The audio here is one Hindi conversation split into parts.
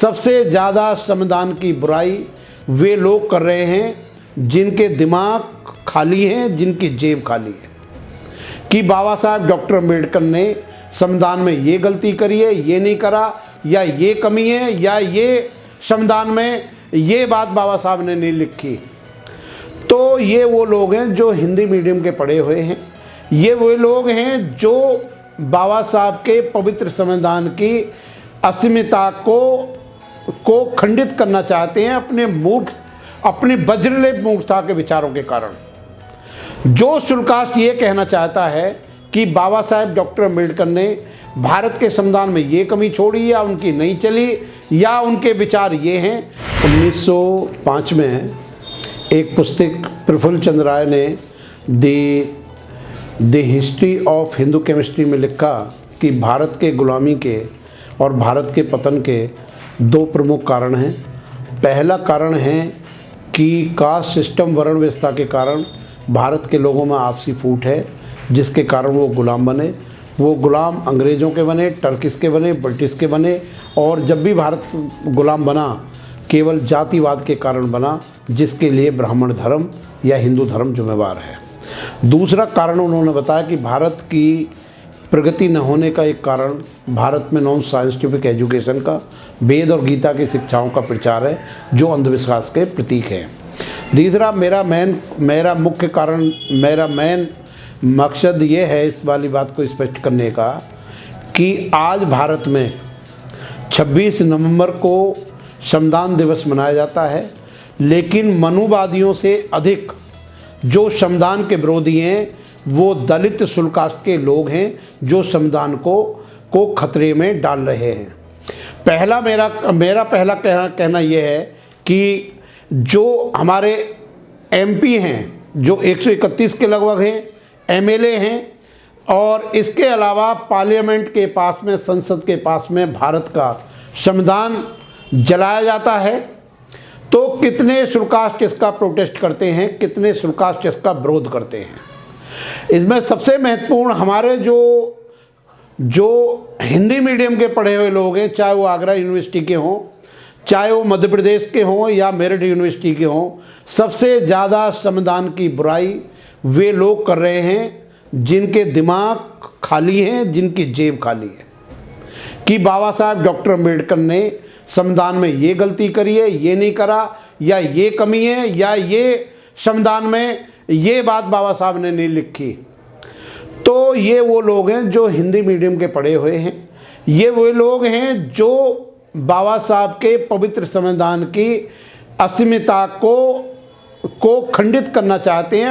सबसे ज़्यादा संविधान की बुराई वे लोग कर रहे हैं जिनके दिमाग खाली हैं, जिनकी जेब खाली है। कि बाबा साहब डॉक्टर अम्बेडकर ने संविधान में ये गलती करी है, ये नहीं करा, या ये कमी है, या ये संविधान में ये बात बाबा साहब ने नहीं लिखी। तो ये वो लोग हैं जो हिंदी मीडियम के पढ़े हुए हैं, ये वो लोग हैं जो बाबा साहब के पवित्र संविधान की अस्मिता को खंडित करना चाहते हैं अपनी वज्रलेप मूर्खता के विचारों के कारण। जो शुल्कास्ट ये कहना चाहता है कि बाबा साहब डॉक्टर अम्बेडकर ने भारत के संविधान में ये कमी छोड़ी या उनकी नहीं चली या उनके विचार ये हैं। 1905 में एक पुस्तक प्रफुल्ल चंद्र राय ने the history of Hindu chemistry में लिखा कि भारत के गुलामी के और भारत के पतन के दो प्रमुख कारण हैं। पहला कारण है कि कास्ट सिस्टम वर्ण व्यवस्था के कारण भारत के लोगों में आपसी फूट है, जिसके कारण वो गुलाम बने। वो गुलाम अंग्रेज़ों के बने, टर्किश के बने, ब्रिटिश के बने, और जब भी भारत गुलाम बना केवल जातिवाद के कारण बना, जिसके लिए ब्राह्मण धर्म या हिंदू धर्म जिम्मेवार है। दूसरा कारण उन्होंने बताया कि भारत की प्रगति न होने का एक कारण भारत में नॉन साइंटिफिक एजुकेशन का, वेद और गीता की शिक्षाओं का प्रचार है, जो अंधविश्वास के प्रतीक है। तीसरा मेरा मेन मकसद ये है इस वाली बात को स्पष्ट करने का कि आज भारत में 26 नवंबर को संविधान दिवस मनाया जाता है, लेकिन मनुवादियों से अधिक जो संविधान के विरोधी हैं वो दलित शुल्कास्ट के लोग हैं जो संविधान को खतरे में डाल रहे हैं। मेरा पहला कहना यह है कि जो हमारे एमपी हैं, जो 131 के लगभग हैं, एमएलए हैं, और इसके अलावा पार्लियामेंट के पास में, संसद के पास में भारत का संविधान जलाया जाता है, तो कितने शुल्कास्ट इसका प्रोटेस्ट करते हैं, कितने शुल्कास्ट इसका विरोध करते हैं। इसमें सबसे महत्वपूर्ण हमारे जो हिंदी मीडियम के पढ़े हुए लोग हैं, चाहे वो आगरा यूनिवर्सिटी के हों, चाहे वो मध्य प्रदेश के हों या मेरठ यूनिवर्सिटी के हों, सबसे ज़्यादा संविधान की बुराई वे लोग कर रहे हैं जिनके दिमाग खाली हैं, जिनकी जेब खाली है। कि बाबा साहब डॉक्टर अम्बेडकर ने संविधान में ये गलती करी है, ये नहीं करा, या ये कमी है, या ये संविधान में ये बात बाबा साहब ने नहीं लिखी। तो ये वो लोग हैं जो हिंदी मीडियम के पढ़े हुए हैं, ये वो लोग हैं जो बाबा साहब के पवित्र संविधान की अस्मिता को खंडित करना चाहते हैं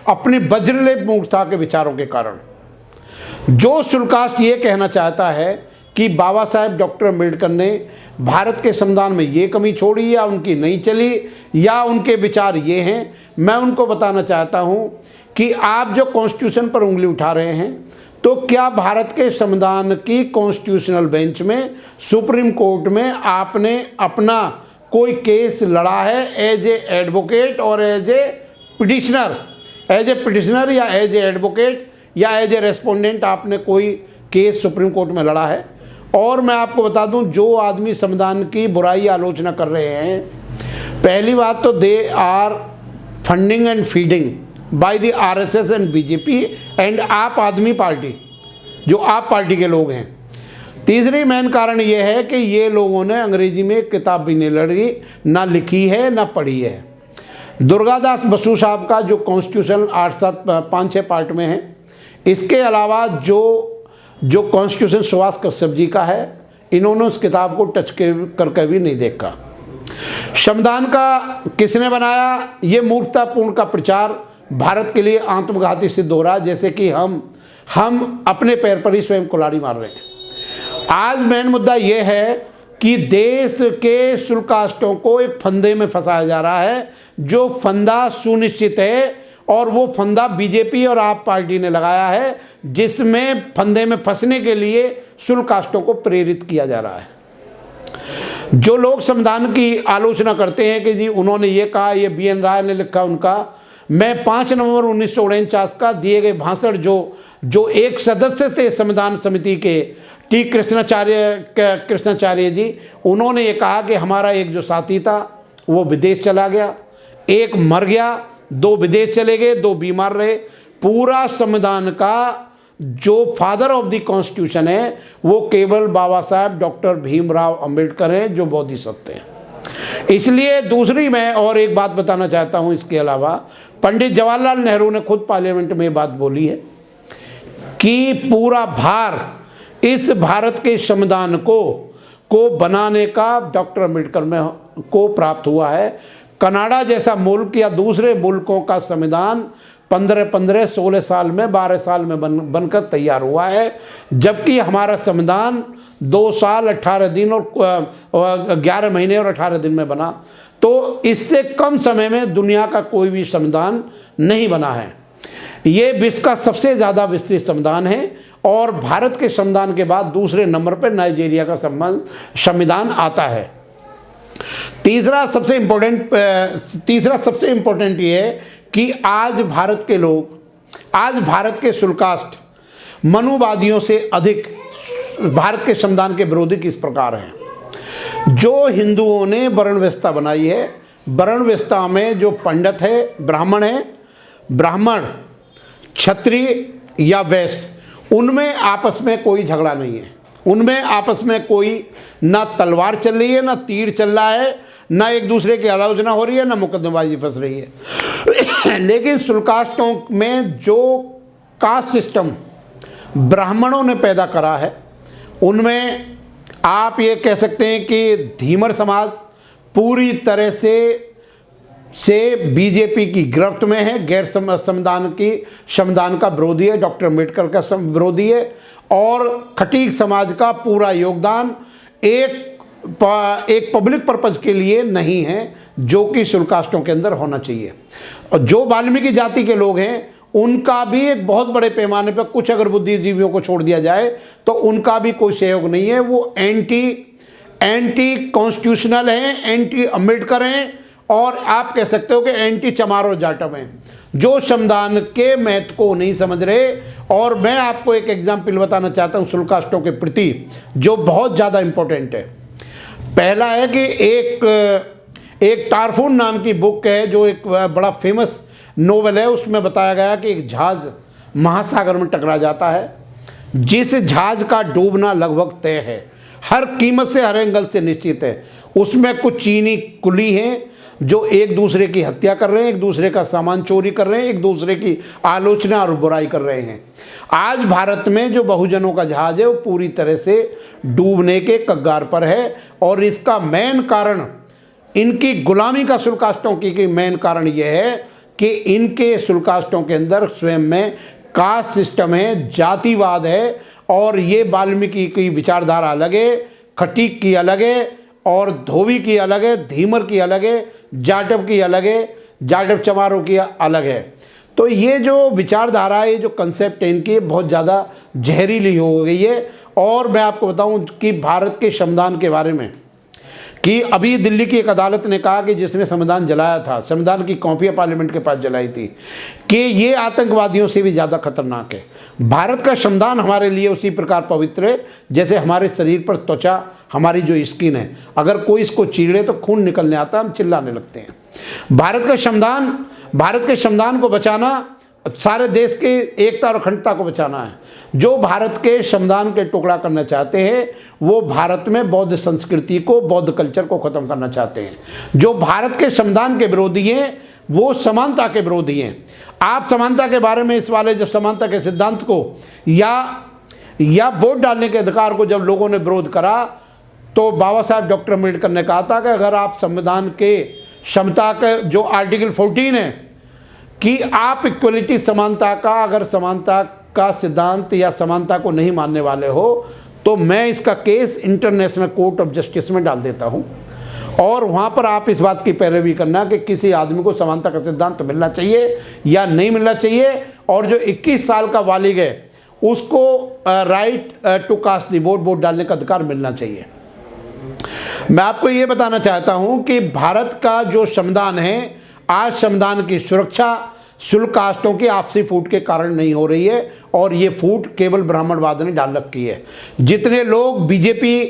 अपनी वज्रलेप मूर्खता के विचारों के कारण। जो शुल्कास्ट ये कहना चाहता है कि बाबा साहब डॉक्टर अम्बेडकर ने भारत के संविधान में ये कमी छोड़ी या उनकी नहीं चली या उनके विचार ये हैं, मैं उनको बताना चाहता हूँ कि आप जो कॉन्स्टिट्यूशन पर उंगली उठा रहे हैं, तो क्या भारत के संविधान की कॉन्स्टिट्यूशनल बेंच में, सुप्रीम कोर्ट में आपने अपना कोई केस लड़ा है एज ए एडवोकेट और एज ए पिटिशनर या एज ए एडवोकेट या एज ए रेस्पोंडेंट आपने कोई केस सुप्रीम कोर्ट में लड़ा है? और मैं आपको बता दूं, जो आदमी संविधान की बुराई आलोचना कर रहे हैं, पहली बात तो they are funding and feeding by the RSS and BJP and Aap Aadmi party, जो आप पार्टी के लोग हैं। तीसरी मेन कारण ये है कि ये लोगों ने अंग्रेजी में किताब भी नहीं ना लिखी है ना पढ़ी है। दुर्गादास बसु साहब का जो कॉन्स्टिट्यूशन 5-6 पार्ट में है, इसके अलावा जो कॉन्स्टिट्यूशन सुभाष कश्यप जी का है, इन्होंने उस किताब को टच करके भी नहीं देखा। संविधान का किसने बनाया, ये मूर्खतापूर्ण का प्रचार भारत के लिए आत्मघाती सिद्ध हो रहा है, जैसे कि हम अपने पैर पर ही स्वयं कुल्हाड़ी मार रहे हैं। आज मेन मुद्दा ये है कि देश के शुल्कास्टों को एक फंदे में फंसाया जा रहा है, जो फंदा सुनिश्चित है, और वो फंदा बीजेपी और आप पार्टी ने लगाया है, जिसमें फंदे में फंसने के लिए शुल्कास्टों को प्रेरित किया जा रहा है। जो लोग संविधान की आलोचना करते हैं कि जी उन्होंने ये कहा, ये BN राय ने लिखा उनका, मैं 5 नवंबर 1949 का दिए गए भाषण जो एक सदस्य थे संविधान समिति के टी कृष्णाचार्य जी, उन्होंने ये कहा कि हमारा एक जो साथी था वो विदेश चला गया, एक मर गया, 2 विदेश चले गए, 2 बीमार रहे। पूरा संविधान का जो फादर ऑफ द कॉन्स्टिट्यूशन है वो केवल बाबा साहब डॉक्टर भीमराव अंबेडकर हैं, जो बोधिसत्व हैं। इसलिए दूसरी मैं और एक बात बताना चाहता हूं, इसके अलावा पंडित जवाहरलाल नेहरू ने खुद पार्लियामेंट में बात बोली है कि पूरा भार इस भारत के संविधान को बनाने का डॉक्टर अंबेडकर में को प्राप्त हुआ है। कनाडा जैसा मुल्क या दूसरे मुल्कों का संविधान 15-15, 16 साल में, 12 साल में बनकर तैयार हुआ है, जबकि हमारा संविधान 2 साल 18 दिन और 11 महीने और 18 दिन में बना। तो इससे कम समय में दुनिया का कोई भी संविधान नहीं बना है। ये विश्व का सबसे ज़्यादा विस्तृत संविधान है और भारत के संविधान के बाद दूसरे नंबर पर नाइजीरिया का संविधान आता है। तीसरा सबसे इम्पोर्टेंट ये है कि आज भारत के लोग, आज भारत के शुल्काष्ट मनुवादियों से अधिक भारत के संविधान के विरोधी किस प्रकार हैं। जो हिंदुओं ने वर्ण व्यवस्था बनाई है, वर्ण व्यवस्था में जो पंडित है, ब्राह्मण, क्षत्रिय या वैश्य, उनमें आपस में कोई झगड़ा नहीं है। उनमें आपस में कोई ना तलवार चल रही है, ना तीर चल रहा है, ना एक दूसरे की आलोचना हो रही है, ना मुकदमेबाजी फंस रही है। लेकिन शुल्काष्टों में जो कास्ट सिस्टम ब्राह्मणों ने पैदा करा है, उनमें आप ये कह सकते हैं कि धीमर समाज पूरी तरह से बीजेपी की गिरफ्त में है, गैर संविधान का विरोधी है, डॉक्टर अम्बेडकर का विरोधी है, और खटीक समाज का पूरा योगदान एक पब्लिक पर्पज़ के लिए नहीं है, जो कि शुल्काष्टों के अंदर होना चाहिए। और जो वाल्मीकि जाति के लोग हैं, उनका भी एक बहुत बड़े पैमाने पर, कुछ अगर बुद्धिजीवियों को छोड़ दिया जाए तो उनका भी कोई सहयोग नहीं है। वो एंटी कॉन्स्टिट्यूशनल हैं, एंटी अम्बेडकर हैं, और आप कह सकते हो कि एंटी चमारो जाटव हैं, जो संविधान के महत्व को नहीं समझ रहे। और मैं आपको एक एग्जाम्पल बताना चाहता हूँ शुल्काष्टों के प्रति, जो बहुत ज़्यादा इम्पोर्टेंट है। पहला है कि एक टारफून नाम की बुक है, जो एक बड़ा फेमस नोवेल है। उसमें बताया गया कि एक जहाज़ महासागर में टकरा जाता है, जिस जहाज़ का डूबना लगभग तय है, हर कीमत से, हर एंगल से निश्चित है। उसमें कुछ चीनी कुली हैं जो एक दूसरे की हत्या कर रहे हैं, एक दूसरे का सामान चोरी कर रहे हैं, एक दूसरे की आलोचना और बुराई कर रहे हैं। आज भारत में जो बहुजनों का जहाज है वो पूरी तरह से डूबने के कगार पर है, और इसका मेन कारण, इनकी गुलामी का शुल्काष्टों की मेन कारण यह है कि इनके शुल्काष्टों के अंदर स्वयं में कास्ट सिस्टम है, जातिवाद है, और ये वाल्मीकि की विचारधारा अलग है, खटीक की अलग है, और धोबी की अलग है, धीमर की अलग है, जाटव की अलग है, जाटव चमारों की अलग है। तो ये जो विचारधारा है, ये जो कंसेप्ट है इनकी, बहुत ज़्यादा जहरीली हो गई है। और मैं आपको बताऊं कि भारत के संविधान के बारे में, कि अभी दिल्ली की एक अदालत ने कहा कि जिसने संविधान जलाया था, संविधान की कॉपियाँ पार्लियामेंट के पास जलाई थी, कि ये आतंकवादियों से भी ज़्यादा खतरनाक है। भारत का संविधान हमारे लिए उसी प्रकार पवित्र है जैसे हमारे शरीर पर त्वचा, हमारी जो स्किन है, अगर कोई इसको चीरे तो खून निकलने आता है, हम चिल्लाने लगते हैं। भारत के संविधान को बचाना, सारे देश के एकता और अखंडता को बचाना है। जो भारत के संविधान के टुकड़ा करना चाहते हैं, वो भारत में बौद्ध संस्कृति को, बौद्ध कल्चर को ख़त्म करना चाहते हैं। जो भारत के संविधान के विरोधी हैं, वो समानता के विरोधी हैं। आप समानता के बारे में, इस वाले जब समानता के सिद्धांत को या वोट डालने के अधिकार को जब लोगों ने विरोध करा, तो बाबा साहब डॉक्टर अम्बेडकर ने कहा था कि अगर आप संविधान के क्षमता का जो आर्टिकल 14 है कि आप इक्वलिटी, समानता का, अगर समानता का सिद्धांत या समानता को नहीं मानने वाले हो, तो मैं इसका case international court of justice में डाल देता हूं, और वहां पर आप इस बात की पैरवी करना कि किसी आदमी को समानता का सिद्धांत मिलना चाहिए या नहीं मिलना चाहिए, और जो 21 साल का बालिग है उसको right to cast the vote डालने का अधिकार मिलना चाहिए। मैं आपको ये बताना चाहता हूं कि भारत का जो संविधान है, आज संविधान की सुरक्षा, शुल्क कास्टों की आपसी फूट के कारण नहीं हो रही है, और ये फूट केवल ब्राह्मणवाद ने डाल रखी है। जितने लोग बीजेपी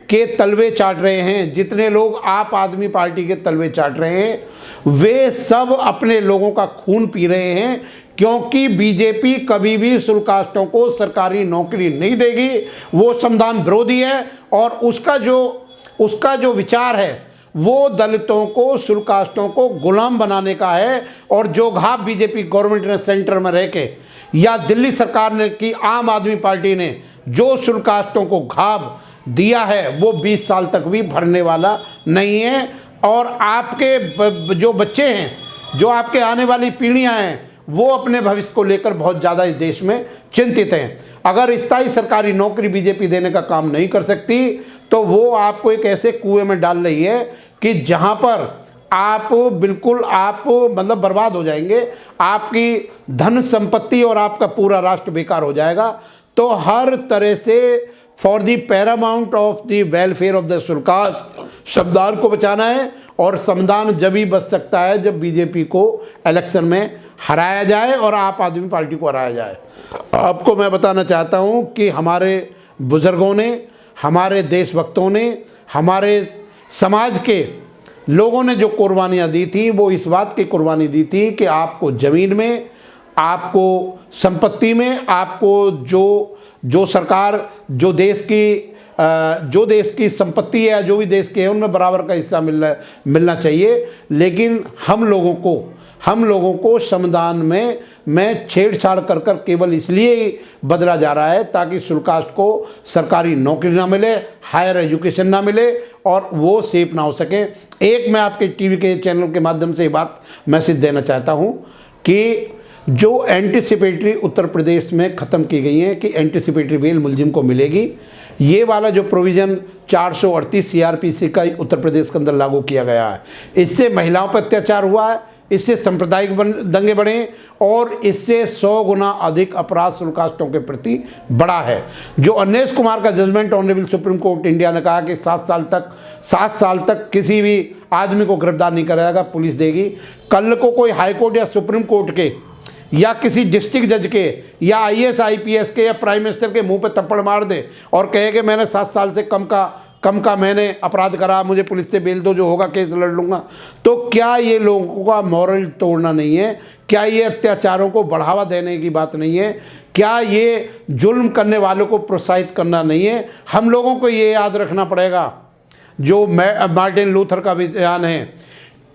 के तलवे चाट रहे हैं, जितने लोग आप आदमी पार्टी के तलवे चाट रहे हैं, वे सब अपने लोगों का खून पी रहे हैं, क्योंकि बीजेपी कभी भी शुल्क कास्टों को सरकारी नौकरी नहीं देगी। वो संविधान विरोधी है, और उसका जो विचार है वो दलितों को, शुल्क कास्टों को गुलाम बनाने का है। और जो घाव बीजेपी गवर्नमेंट ने सेंटर में रह के, या दिल्ली सरकार ने की आम आदमी पार्टी ने जो शुल्क कास्टों को घाव दिया है, वो 20 साल तक भी भरने वाला नहीं है। और आपके जो बच्चे हैं, जो आपके आने वाली पीढ़ियां हैं, वो अपने भविष्य को लेकर बहुत ज़्यादा इस देश में चिंतित हैं। अगर स्थायी सरकारी नौकरी बीजेपी देने का काम नहीं कर सकती, तो वो आपको एक ऐसे कुएं में डाल रही है कि जहां पर आप मतलब बर्बाद हो जाएंगे, आपकी धन संपत्ति और आपका पूरा राष्ट्र बेकार हो जाएगा। तो हर तरह से for the Paramount of the welfare of the शुल्क कास्ट संविधान को बचाना है, और संविधान जब ही बच सकता है जब बीजेपी को इलेक्शन में हराया जाए और आप आदमी पार्टी को हराया जाए। आपको मैं बताना चाहता हूं कि हमारे बुजुर्गों ने, हमारे देशभक्तों ने, हमारे समाज के लोगों ने जो कुर्बानियां दी थी, वो इस बात की कुर्बानी दी थी कि आपको ज़मीन में, आपको संपत्ति में, आपको जो सरकार जो देश की संपत्ति है, जो भी देश के है, उनमें बराबर का हिस्सा मिलना चाहिए। लेकिन हम लोगों को संविधान में छेड़छाड़ कर केवल इसलिए बदला जा रहा है ताकि शुल्क कास्ट को सरकारी नौकरी ना मिले, हायर एजुकेशन ना मिले, और वो सेफ ना हो सके। एक मैं आपके टीवी के चैनल के माध्यम से ये बात मैसेज देना चाहता हूँ कि जो एंटीसिपेटरी उत्तर प्रदेश में ख़त्म की गई है कि एंटीसिपेटरी बेल मुलजिम को मिलेगी, ये वाला जो प्रोविज़न 438 सीआरपीसी का उत्तर प्रदेश के अंदर लागू किया गया है, इससे महिलाओं पर अत्याचार हुआ है, इससे सांप्रदायिक दंगे बढ़े, और इससे 100 गुना अधिक अपराध शुल्क कास्टों के प्रति बढ़ा है। जो अनिश कुमार का judgment honourable Supreme Court India ने कहा कि 7 साल तक किसी भी आदमी को गिरफ्तार नहीं कराएगा, पुलिस देगी। कल को कोई हाई कोर्ट या सुप्रीम कोर्ट के या किसी डिस्ट्रिक्ट जज के या आईएएस आईपीएस के या प्राइम मिनिस्टर के मुंह पे थप्पड़ मार दे और कहे कि मैंने 7 साल से कम का मैंने अपराध करा, मुझे पुलिस से बेल दो, जो होगा केस लड़ लूँगा, तो क्या ये लोगों का मॉरल तोड़ना नहीं है? क्या ये अत्याचारों को बढ़ावा देने की बात नहीं है? क्या ये जुल्म करने वालों को प्रोत्साहित करना नहीं है? हम लोगों को ये याद रखना पड़ेगा, जो मार्टिन लूथर का बयान है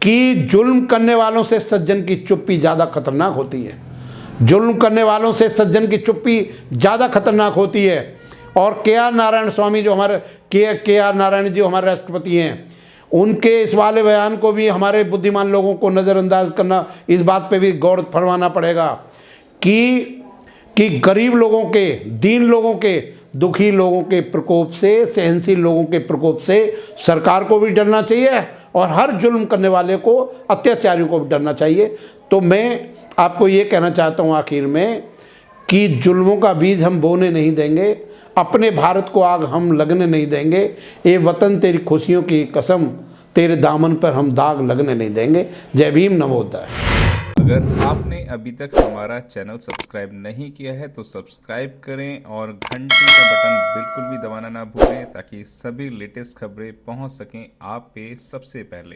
कि जुल्म करने वालों से सज्जन की चुप्पी ज़्यादा खतरनाक होती है। जुल्म करने वालों से सज्जन की चुप्पी ज़्यादा खतरनाक होती है। और के.आर. नारायण स्वामी, जो हमारे के.आर. नारायण जी हमारे राष्ट्रपति हैं, उनके इस वाले बयान को भी हमारे बुद्धिमान लोगों को नज़रअंदाज करना, इस बात पे भी गौर फरमाना पड़ेगा कि गरीब लोगों के, दीन लोगों के, दुखी लोगों के प्रकोप से, सहनशील लोगों के प्रकोप से सरकार को भी डरना चाहिए, और हर जुल्म करने वाले को, अत्याचारियों को भी डरना चाहिए। तो मैं आपको ये कहना चाहता हूँ आखिर में कि जुल्मों का बीज हम बोने नहीं देंगे, अपने भारत को आग हम लगने नहीं देंगे। ए वतन तेरी खुशियों की कसम, तेरे दामन पर हम दाग लगने नहीं देंगे। जय भीम, नमो बुद्धाय। अगर आपने अभी तक हमारा चैनल सब्सक्राइब नहीं किया है तो सब्सक्राइब करें और घंटी का बटन बिल्कुल भी दबाना ना भूलें, ताकि सभी लेटेस्ट खबरें पहुंच सकें आप पे सबसे पहले।